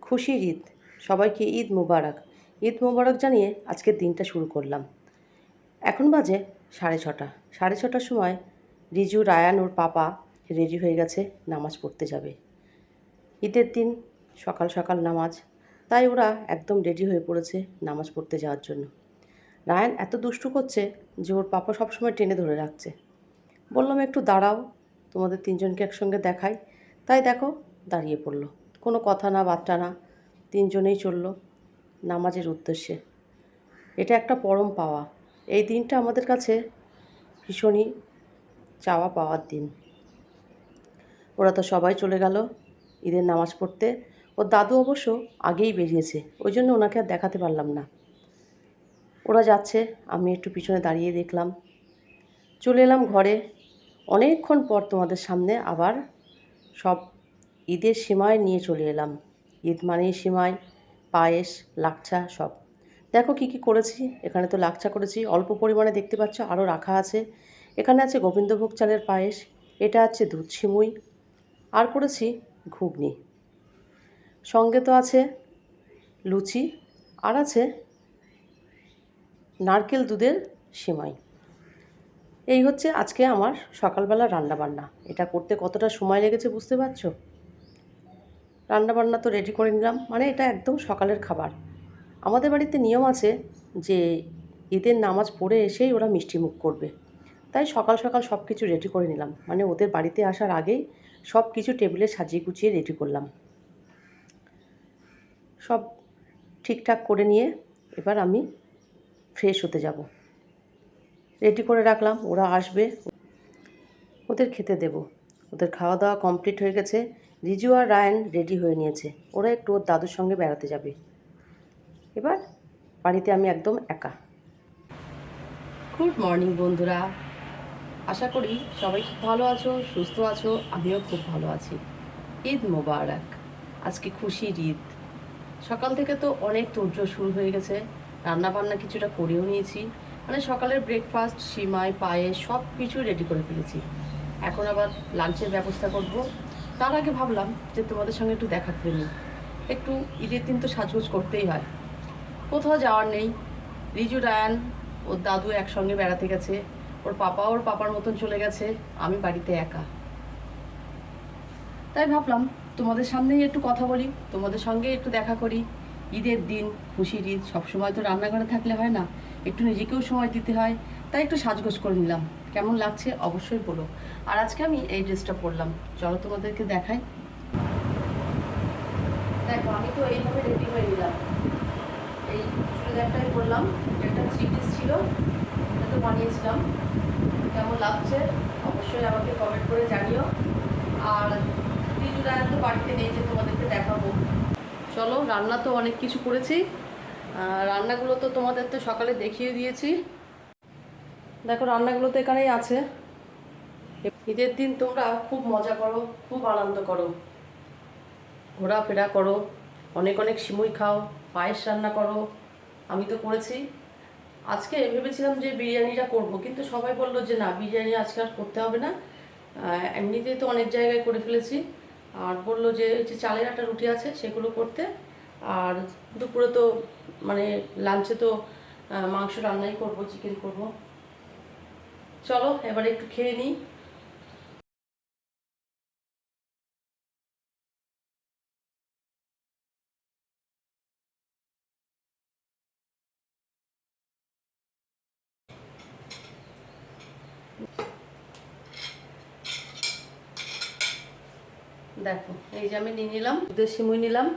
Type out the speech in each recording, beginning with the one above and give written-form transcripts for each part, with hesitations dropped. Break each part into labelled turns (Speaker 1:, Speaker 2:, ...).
Speaker 1: খুশির ঈদ। সবাইকে ঈদ মুবারক। ঈদ মুবারক জানিয়ে আজকের দিনটা শুরু করলাম। এখন বাজে 6:30। 6:30টার সময় রিজু, রায়ান ওর পাপা রেডি হয়ে গেছে, নামাজ পড়তে যাবে। ঈদের দিন সকাল সকাল নামাজ, তাই ওরা একদম রেডি হয়ে পড়েছে নামাজ পড়তে যাওয়ার জন্য। রায়ান এত দুষ্টু করছে যে ওর পাপা সবসময় টেনে ধরে রাখছে। বললাম একটু দাঁড়াও, তোমাদের তিনজনকে একসঙ্গে দেখাই। তাই দেখো দাঁড়িয়ে পড়লো, কোনো কথা না বার্তা না, তিনজনেই চলল নামাজের উদ্দেশ্যে। এটা একটা পরম পাওয়া। এই দিনটা আমাদের কাছে ভীষণই চাওয়া পাওয়ার দিন। ওরা তো সবাই চলে গেল ঈদের নামাজ পড়তে। ওর দাদু অবশ্য আগেই বেরিয়েছে, ওই জন্য ওনাকে আর দেখাতে পারলাম না। ওরা যাচ্ছে, আমি একটু পিছনে দাঁড়িয়ে দেখলাম। চলে এলাম ঘরে। অনেকক্ষণ পর তোমাদের সামনে আবার সব ঈদের সেমাই নিয়ে চলে এলাম। ঈদ মানেই সেমাই, পায়েস, লাচ্ছা সব। দেখো কী কী করেছি। এখানে তো লাচ্ছা করেছি অল্প পরিমাণে, দেখতে পাচ্ছ আরও রাখা আছে। এখানে আছে গোবিন্দভোগ চালের পায়েস, এটা আছে দুধ সিমুই, আর করেছি ঘুগনি। সঙ্গে তো আছে লুচি, আর আছে নারকেল দুধের সেমাই। এই হচ্ছে আজকে আমার সকালবেলা রান্নাবান্না। এটা করতে কতটা সময় লেগেছে বুঝতে পারছো। রান্নাবান্না তো রেডি করে নিলাম, মানে এটা একদম সকালের খাবার। আমাদের বাড়িতে নিয়ম আছে যে ঈদের নামাজ পড়ে এসেই ওরা মিষ্টিমুখ করবে, তাই সকাল সকাল সব কিছু রেডি করে নিলাম। মানে ওদের বাড়িতে আসার আগেই সব কিছু টেবিলে সাজিয়ে গুছিয়ে রেডি করলাম। সব ঠিকঠাক করে নিয়ে এবার আমি ফ্রেশ হতে যাব। রেডি করে রাখলাম, ওরা আসবে, ওদের খেতে দেব। ওদের খাওয়া দাওয়া কমপ্লিট হয়ে গেছে। রিজু আর রায়ান রেডি হয়ে নিয়েছে, ওরা একটু ওর দাদুর সঙ্গে বেড়াতে যাবে। এবার বাড়িতে আমি একদম একা। গুড মর্নিং বন্ধুরা, আশা করি সবাই খুব ভালো আছো, সুস্থ আছো। আমিও খুব ভালো আছি। ঈদ মোবারক। আজকে খুশির ঈদ। সকাল থেকে তো অনেক তোড়জোড় শুরু হয়ে গেছে। রান্নাবান্না কিছুটা করেও নিয়েছি, মানে সকালের ব্রেকফাস্ট, সিমাই, পায়েস সব কিছু রেডি করে ফেলেছি। এখন আবার লাঞ্চের ব্যবস্থা করব। তার আগে ভাবলাম যে তোমাদের সঙ্গে একটু দেখা করে নিই। একটু ঈদের দিন তো সাজগোজ করতেই হয়, কোথাও যাওয়ার নেই। রিজু, রায়ান ওর দাদু একসঙ্গে বেড়াতে গেছে, ওর পাপার মতন চলে গেছে, আমি বাড়িতে একা। তাই ভাবলাম তোমাদের সামনেই একটু কথা বলি, তোমাদের সঙ্গে একটু দেখা করি। ঈদের দিন, খুশির ঈদ, সবসময় তো রান্নাঘরে থাকলে হয় না, একটু নিজেকেও সময় দিতে হয়। তাই একটু সাজগোজ করে নিলাম। কেমন লাগছে অবশ্যই বলো। আর আজকে আমি এই ড্রেসটা পরলাম, চলো তোমাদেরকে দেখাই। দেখো আমি তো এইভাবে রেডি হয়ে নিলাম। এই চুড়িদারটাই পরলাম, একটা 3 পিস ছিল, এটা তো বানিয়েছিলাম। কেমন লাগছে অবশ্যই আমাকে কমেন্ট করে জানিও। আর রিজু, রায়ান তো বাড়িতে নেই যে তোমাদেরকে দেখাবো। চলো, রান্না তো অনেক কিছু করেছি। রান্নাগুলো তো তোমাদের তো সকালে দেখিয়ে দিয়েছি। দেখো রান্নাগুলো তো এখানেই আছে। ঈদের দিন তোমরা খুব মজা করো, খুব আনন্দ করো, ঘোরাফেরা করো, অনেক অনেক সিমুই খাও, পায়েস রান্না করো। আমি তো করেছি। আজকে ভেবেছিলাম যে বিরিয়ানিটা করব, কিন্তু সবাই বললো যে না, বিরিয়ানি আজকে আর করতে হবে না, এমনিতেই তো অনেক জায়গায় করে ফেলেছি। আর বললো যে এই যে চালের আটা রুটি আছে সেগুলো করতে। আর দুপুরে তো মানে লাঞ্চে তো মাংস রান্নাই করব, চিকেন করব। চলো এবার একটু খেয়ে নিই। দেখো এই যে আমি নিয়ে নিলাম দুধের সিমুই, নিলাম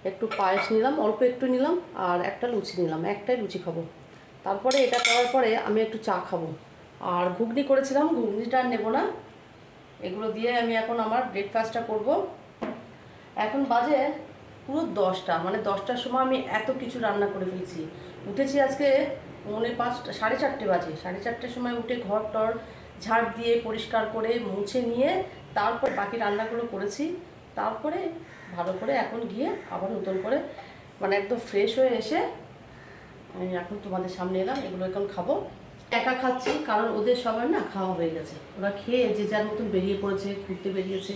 Speaker 1: একটু পায়েস, নিলাম অল্প একটু নিলাম, আর একটা লুচি নিলাম, একটাই লুচি খাবো। তারপরে এটা করার পরে আমি একটু চা খাবো। আর ঘুগনি করেছিলাম, ঘুগনিটা আর নেবো না। এগুলো দিয়ে আমি এখন আমার ব্রেকফাস্টটা করব। এখন বাজে পুরো 10টা, মানে 10টার সময় আমি এত কিছু রান্না করে ফেলছি। উঠেছি আজকে 4:45, 4:30 বাজে। 4:30টার সময় উঠে ঘর টর ঝাড় দিয়ে পরিষ্কার করে মুছে নিয়ে তারপর বাকি রান্নাগুলো করেছি। তারপরে ভালো করে এখন গিয়ে আবার নতুন করে মানে একদম ফ্রেশ হয়ে এসে আমি এখন তোমাদের সামনে এলাম। এগুলো এখন খাবো। একা খাচ্ছি কারণ ওদের সবার না খাওয়া হয়ে গেছে, ওরা খেয়ে যে যার মতন বেরিয়ে পড়েছে, ঘুরতে বেরিয়েছে।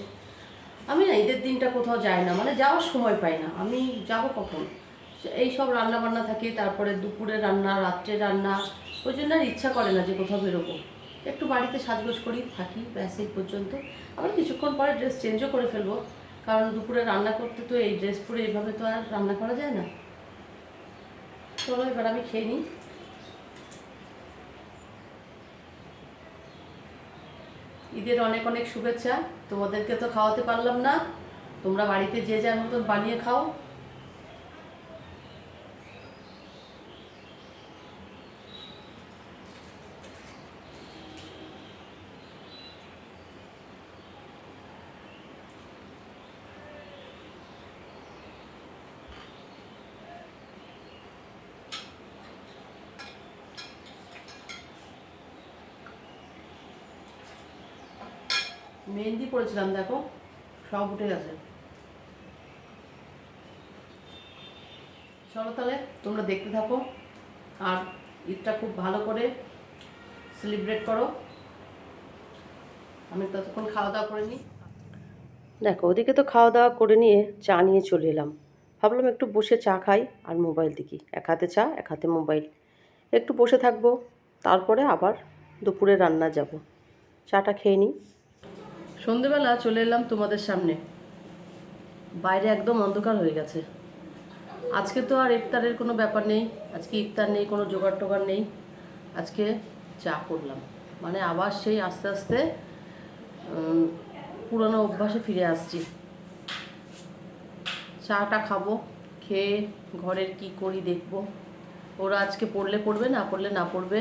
Speaker 1: আমি না ঈদের দিনটা কোথাও যাই না, মানে যাওয়ার সময় পাই না। আমি যাব কখন? এই সব রান্না বান্না থাকে, তারপরে দুপুরে রান্না, রাত্রে রান্না, ওই জন্য আর ইচ্ছা করে না যে কোথাও বেরোবো। একটু বাড়িতে সাজগোজ করি, থাকি, ব্যাস এই পর্যন্ত। আবার কিছুক্ষণ পরে ড্রেস চেঞ্জও করে ফেলবো, কারণ দুপুরে রান্না করতে তো এই ড্রেস পরে এইভাবে তো আর রান্না করা যায় না। চলো এবার আমি খেয়ে নিই। ঈদের অনেক অনেক শুভেচ্ছা। তোমাদেরকে তো খাওয়াতে পারলাম না, তোমরা বাড়িতে যে যার মতন বানিয়ে খাও। মেহেন্দি পড়েছিলাম, দেখো সব উঠে গেছে। চলো তাহলে তোমরা দেখতে থাকো, আর ঈদটা খুব ভালো করে সেলিব্রেট করো। আমি ততক্ষণ খাওয়া দাওয়া করে নিই। দেখো ওদিকে তো খাওয়া দাওয়া করে নিয়ে চা নিয়ে চলে এলাম। ভাবলাম একটু বসে চা খাই আর মোবাইল দেখি, এক হাতে চা এক হাতে মোবাইল। একটু বসে থাকবো, তারপরে আবার দুপুরে রান্না যাব। চাটা খেয়ে নিই। সন্ধেবেলা চলে এলাম তোমাদের সামনে। বাইরে একদম অন্ধকার হয়ে গেছে। আজকে তো আর ইফতারের কোনো ব্যাপার নেই, আজকে ইফতার নেই, কোনো জোগাড় টোগাড় নেই। আজকে চা করলাম, মানে আবার সেই আস্তে আস্তে পুরনো অভ্যাসে ফিরে আসছি। চাটা খাবো, খেয়ে ঘরের কি করি দেখবো। ওরা আজকে পড়লে পড়বে, না পড়লে না পড়বে।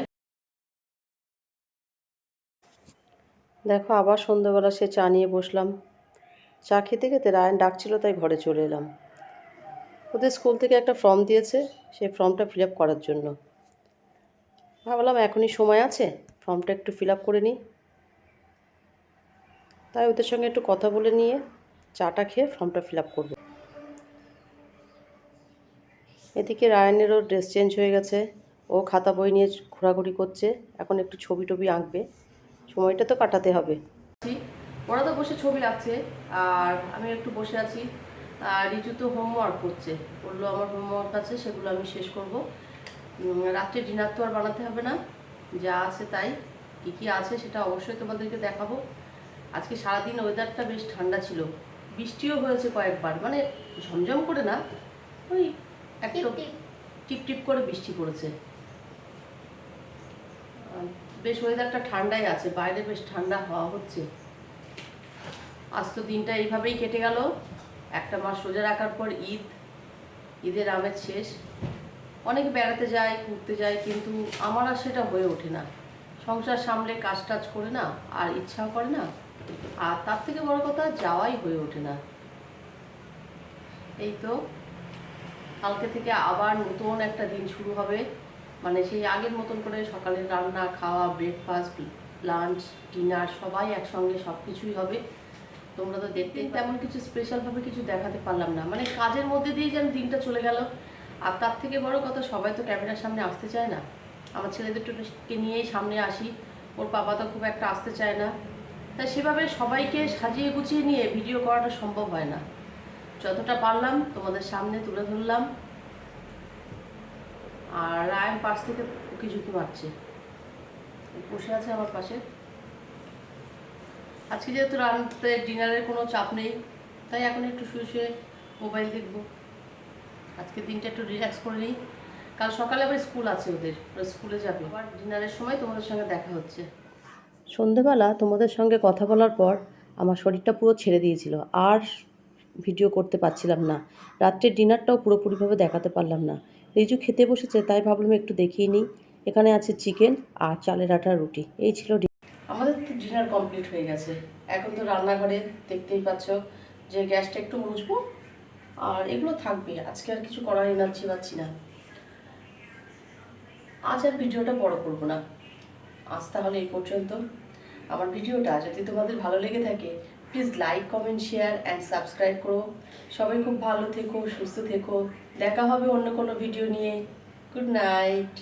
Speaker 1: দেখো আবার সন্ধ্যাবেলা সে চা নিয়ে বসলাম। চা খেতে খেতে রায়ন ডাকছিল, তাই ঘরে চলে এলাম। ওদের স্কুল থেকে একটা ফর্ম দিয়েছে, সেই ফর্মটা ফিল আপ করার জন্য। ভাবলাম এখনই সময় আছে, ফর্মটা একটু ফিল আপ করে নিই। তাই ওদের সঙ্গে একটু কথা বলে নিয়ে চাটা খেয়ে ফর্মটা ফিল আপ করবো। এদিকে রায়ানেরও ড্রেস চেঞ্জ হয়ে গেছে, ও খাতা বই নিয়ে ঘোরাঘুরি করছে। এখন একটু ছবি টবি আঁকবে, সময়টা তো কাটাতে হবে। ওরা তো বসে ছবি আঁকছে, আর আমি একটু বসে আছি। আর রিজু তো হোমওয়ার্ক করছে, বললো আমার হোমওয়ার্ক আছে, সেগুলো আমি শেষ করব। রাত্রে ডিনার তো আর বানাতে হবে না, যা আছে তাই। কী কী আছে সেটা অবশ্যই তোমাদেরকে দেখাবো। আজকে সারাদিন ওয়েদারটা বেশ ঠান্ডা ছিল, বৃষ্টিও হয়েছে কয়েকবার, মানে ঝমঝম করে না, ওই একটা টিপ টিপ করে বৃষ্টি পড়েছে। বেশ ওয়েদারটা ঠান্ডাই আছে, বাইরে বেশ ঠান্ডা হাওয়া হচ্ছে। আজ তো দিনটা এইভাবেই কেটে গেল। একটা মাস রোজা রাখার পর ঈদ, ঈদের আমেজ শেষ। অনেকে বেড়াতে যায়, ঘুরতে যায়, কিন্তু আমার আর সেটা হয়ে ওঠে না। সংসার সামলে কাজ টাজ করে না, আর ইচ্ছাও করে না, আর তার থেকে বড় কথা যাওয়াই হয়ে ওঠে না। এই তো কালকে থেকে আবার নতুন একটা দিন শুরু হবে, মানে সেই আগের মতন করে সকালের রান্না, খাওয়া, ব্রেকফাস্ট, লাঞ্চ, ডিনার সবাই একসঙ্গে সব কিছুই হবে। তোমরা তো দেখতে তেমন কিছু স্পেশালভাবে কিছু দেখাতে পারলাম না, মানে কাজের মধ্যে দিয়েই যেন দিনটা চলে গেল। আর তার থেকে বড় কথা, সবাই তো ক্যামেরার সামনে আসতে চায় না। আমার ছেলেদেরকে নিয়েই সামনে আসি, ওর বাবা তো খুব একটা আসতে চায় না। তাই সেভাবে সবাইকে সাজিয়ে গুছিয়ে নিয়ে ভিডিও করাটা সম্ভব হয় না। যতটা পারলাম তোমাদের সামনে তুলে ধরলাম। আর রায়ন পাশ থেকে উকি ঝুঁকি মারছে, বসে আছে আমার পাশে। আজকে যেহেতু রাতে ডিনারের কোনো চাপ নেই, তাই এখন একটু শুয়ে শুয়ে মোবাইল দেখবো। আজকে দিনটা একটু রিল্যাক্স করে নিই, কাল সকালে আবার স্কুল আছে ওদের, ওরা স্কুলে যাবে। আবার ডিনারের সময় তোমাদের সঙ্গে দেখা হচ্ছে। সন্ধেবেলা তোমাদের সঙ্গে কথা বলার পর আমার শরীরটা পুরো ছেড়ে দিয়েছিল, আর ভিডিও করতে পারছিলাম না। রাত্রের ডিনারটাও পুরোপুরিভাবে দেখাতে পারলাম না। রিজু খেতে বসেছে, তাই ভাবলাম একটু দেখিয়ে নিই। এখানে আছে চিকেন আর চালের আটার রুটি, এই ছিল। আমাদের তো ডিনার কমপ্লিট হয়ে গেছে। এখন তো রান্নাঘরে দেখতেই পাচ্ছ যে গ্যাসটা একটু মুছবো, আর এগুলো থাকবে, আজকে আর কিছু করার এনার্জি পাচ্ছি না। আজ আর ভিডিওটা বড় করবো না, আজ তাহলে এই পর্যন্ত। আমার ভিডিওটা যদি তোমাদের ভালো লেগে থাকে, please like, comment, share and subscribe করো। সবাই খুব ভালো থেকো, সুস্থ থেকো। দেখা হবে অন্য কোনো ভিডিও নিয়ে। Good night.